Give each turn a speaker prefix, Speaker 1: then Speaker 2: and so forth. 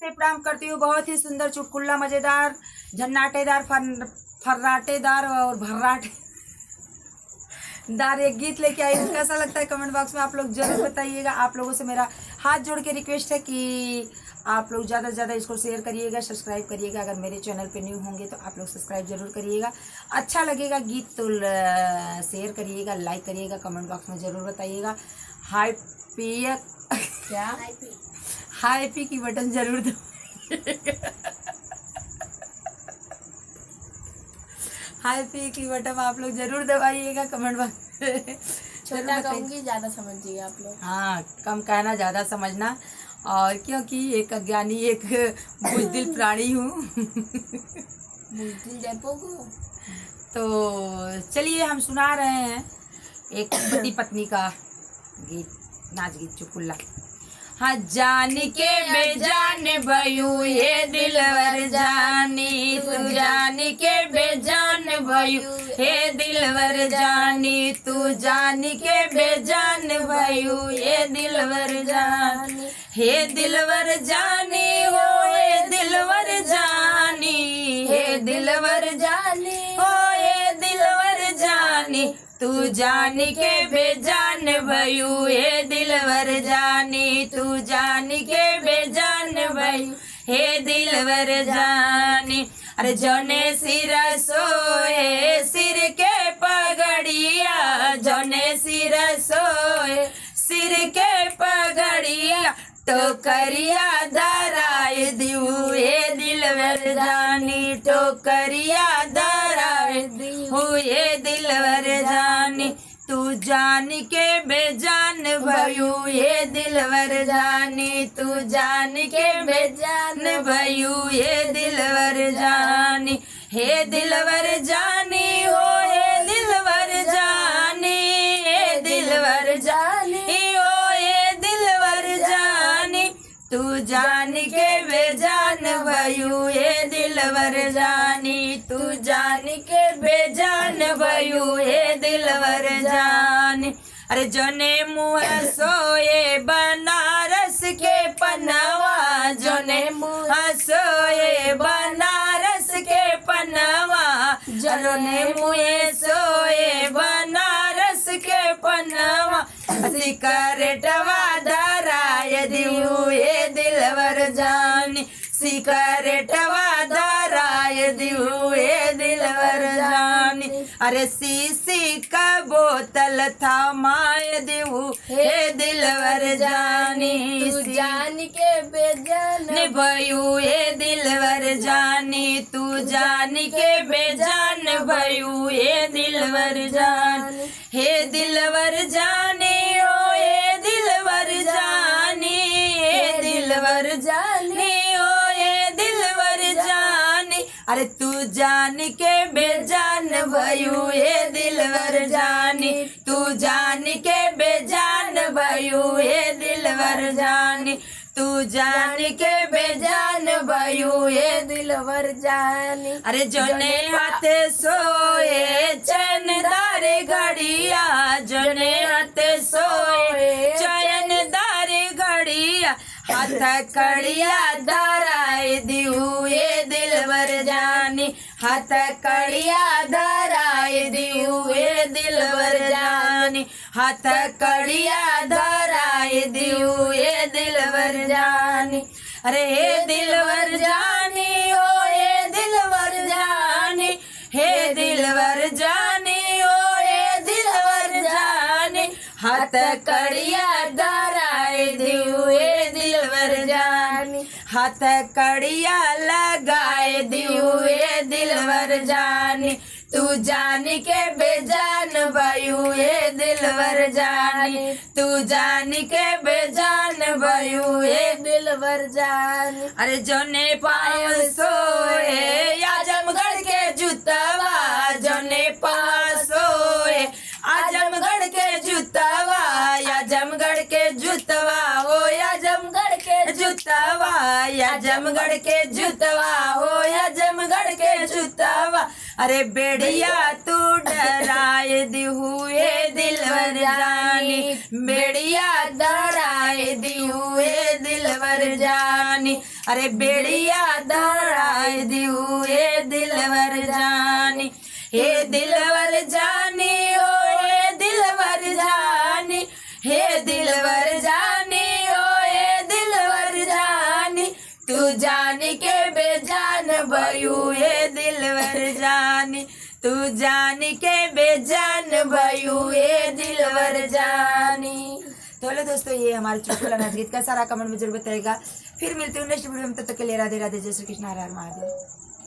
Speaker 1: से प्रणाम करती हूँ। बहुत ही सुंदर, चुटकुला, मजेदार, झन्नाटेदार, फर्राटेदार और भर्राटेदार एक गीत लेके आई हूँ। कैसा लगता है कमेंट बॉक्स में आप लोग जरूर बताइएगा। आप लोगों से मेरा हाथ जोड़ के रिक्वेस्ट है कि आप लोग ज़्यादा से ज़्यादा इसको शेयर करिएगा, सब्सक्राइब करिएगा। अगर मेरे चैनल पे न्यू होंगे तो आप लोग सब्सक्राइब जरूर करिएगा। अच्छा लगेगा गीत तो शेयर करिएगा, लाइक करिएगा, कमेंट बॉक्स में ज़रूर बताइएगा। हाई पी क्या हाई पी की बटन जरूर दो। हाई पी की बटन आप लोग जरूर दबाइएगा कमेंट बॉक्स।
Speaker 2: छोटा कहूँगी, ज़्यादा समझिए आप लोग।
Speaker 1: हाँ, कम कहना ज़्यादा समझना। और क्योंकि एक अज्ञानी, एक बुज़दिल प्राणी हूँ।
Speaker 2: बुज़दिल जैपो को।
Speaker 1: तो चलिए हम सुना रहे हैं एक पति पत्नी का गीत, नाच गीत, चुटकुला। हाँ, जान के बेजान भयू ये दिलवर जानी, तू जान के बेजान भयू हे दिलवर जानी, तू जान के बेजान भयू ये दिलवर जानी, हे दिलवर जानी हो, हे दिलवर जानी, हे दिलवर जानी हो, हे दिलवर जानी, तू जान के बेजान भयू हे दिलवर जानी, तू जान के बेजान भयू हे दिलवर जानी। अरे जौने सिर सोए सिर के पगड़िया, जौने सिर सोए सिर के पगड़िया, टोकरिया धराए दिऊ हे दिलवर जानी, टोकरिया धराए दिऊ हे दिलवर जानी, तू जान के बेजान भयू हे दिलवर जानी, तू जान के बेजान भयू हे दिलवर जानी, हे दिलवर जानी हो, हे दिलवर जानी, हे दिलवर जानी हो, हे दिलवर जानी, तू जान के बेजान भयू हे दिलवर जानी, तू जान के बेजान भयू हे दिलवर जानी। अरे जने मुँह सोए बनारस के पनवा, जने मुँह सोए बनारस के पनवा, जने मुँह सोए बनारस के पनवा, सिकरेटवा धराए दिऊ हे दिलवर जानी, सिकरेटवा धराए दिऊ हे दिलवर जानी। अरे सीसी का बोतल थमाए दिऊ हे दिलवर जानी,
Speaker 2: तू जान के बेजान
Speaker 1: भयू हे दिलवर जानी, तू जान के बेजान भयू हे दिलवर जानी, हे दिलवर जानी हो, हे दिलवर जानी, हे दिलवर जानी हो, हे दिलवर जानी। अरे तू जान के बेजान भयू हे दिलवर जानी, तू जान के बेजान भयू हे दिलवर जानी, तू जान के बेजान भयू हे दिलवर जानी। अरे जने हाथ सोए चैनदार घड़िया, जने हाथ सोए चैनदार घड़िया, हाथ कड़िया धराए दिऊ हे दिलवर जानी, हाथ कड़िया धराए दिऊ हे दिलवर जानी, हाथ कड़िया धराए दिऊ हे दिलवर जानी। अरे हे दिलवर जानी हो, हे दिलवर जानी, हे दिलवर जानी हो, हे दिलवर जानी, हाथ कड़िया धराए दिऊ हे दिलवर जानी, हाथ कड़िया लगाए दिऊ हे दिलवर जानी, तू जान के बेजान भयू हे दिलवर जानी, तू जान के बेजान भयू हे दिलवर जानी। अरे जौने पायो सोए आजमगढ़ के जुतवा, जौने पास सोए आजमगढ़ के जुतवा, आजमगढ़ के जुतवा हो, आजमगढ़ के जुतवा, आजमगढ़ के जुतवा हो, आजमगढ़ के जुतवा। अरे बेड़िया तू धराए दी हुए दिलवर जानी, बेड़िया धराए दी हुए दिलवर जानी, अरे बेड़िया धराए दी हुए दिलवर जानी, हे दिलवर जानी ओ हे दिलवर जानी, हे दिलवर जानी ओ हे दिलवर जानी, तू जान के बेजान भयू हे दिलवर जानी, तू जान के बेजान भयू हे दिलवर जानी। तो हेलो दोस्तों, ये हमारे चुटकुला नाच गीत का सारा कमेंट में जरूर बताएगा। फिर मिलते हैं नेक्स्ट वीडियो में, तब तक के लिए राधे राधे, जय श्री कृष्ण, हर हर महादेव।